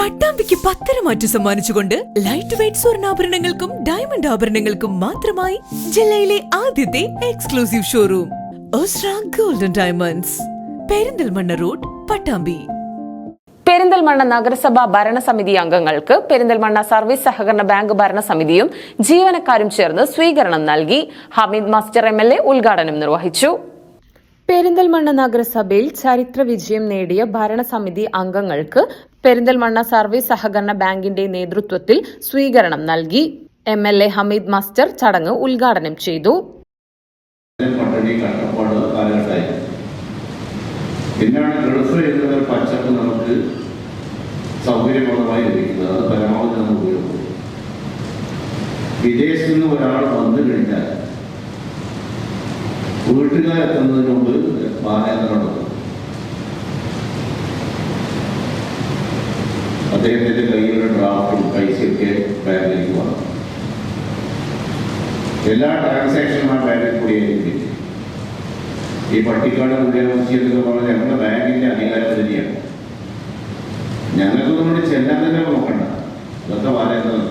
പട്ടാമ്പിക്ക് പത്തരമാറ്റു സമ്മാനിച്ചുകൊണ്ട് light weight സ്വർണ്ണാഭരണങ്ങൾക്കും ഡയമണ്ട് ആഭരണങ്ങൾക്കും മാത്രമായി ജില്ലയിലെ ആദ്യത്തെ exclusive showroom Ostra golden diamonds, Perinthalmanna road, Pattambi. Perinthalmanna നഗരസഭ ഭരണസമിതി അംഗങ്ങൾക്ക് പെരിന്തൽമണ്ണ സർവീസ് സഹകരണ ബാങ്ക് ഭരണസമിതിയും ജീവനക്കാരും ചേർന്ന് സ്വീകരണം നൽകി. ഹമീദ് മാസ്റ്റർ MLA ഉദ്ഘാടനം നിർവഹിച്ചു. പെരിന്തൽമണ്ണ നഗരസഭയിൽ ചരിത്ര വിജയം നേടിയ ഭരണസമിതി അംഗങ്ങൾക്ക് പെരിന്തൽമണ്ണ സർവീസ് സഹകരണ ബാങ്കിന്റെ നേതൃത്വത്തിൽ സ്വീകരണം നൽകി. MLA ഹമീദ് മാസ്റ്റർ ചടങ്ങ് ഉദ്ഘാടനം ചെയ്തു. പിന്നാണ് ഗൾഫ് എന്ന പച്ചപ്പ് നമുക്ക് സൗകര്യപ്രദമായി ലഭിക്കുന്നത്. അത് പരമാവധി നമ്മൾ ഉപയോഗപ്പെടും. വിദേശത്ത് നിന്ന് ഒരാൾ വന്നു കഴിഞ്ഞാൽ വീട്ടുകാരെത്തുന്നതിന് മുമ്പ് വാഹനം നടത്തും. അദ്ദേഹത്തിന്റെ കയ്യിലുള്ള ഡ്രാഫ്റ്റും പൈസയൊക്കെ ബാങ്കിലേക്ക് വന്നു. എല്ലാ ട്രാൻസാക്ഷനും ആ ബാങ്കിൽ കൂടിയായിരിക്കും. ഈ പട്ടിക്കാട് മുഖ്യമന്ത്രി എന്നൊക്കെ പറഞ്ഞാൽ ഞങ്ങളുടെ ബാങ്കിന്റെ അധികാരം തന്നെയാണ്. ഞങ്ങൾക്ക് നമ്മുടെ ചെല്ലാൻ തന്നെ നോക്കണ്ട, അതൊക്കെ പറയുന്നത്.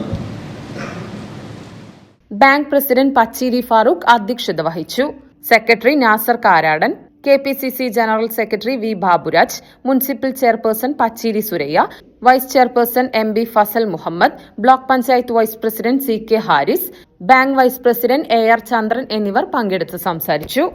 ബാങ്ക് പ്രസിഡന്റ് പച്ചേരി ഫാറൂഖ് അധ്യക്ഷത വഹിച്ചു. Secretary Nasar Karadan, KPCC general secretary V Baburaj, municipal chairperson Pacheri Suraiya, vice chairperson MB Fasal Muhammad, block panchayat vice president CK Haris, bank vice president AR Chandran എന്നിവർ പങ്കെടുത്ത് സംസാരിച്ചു.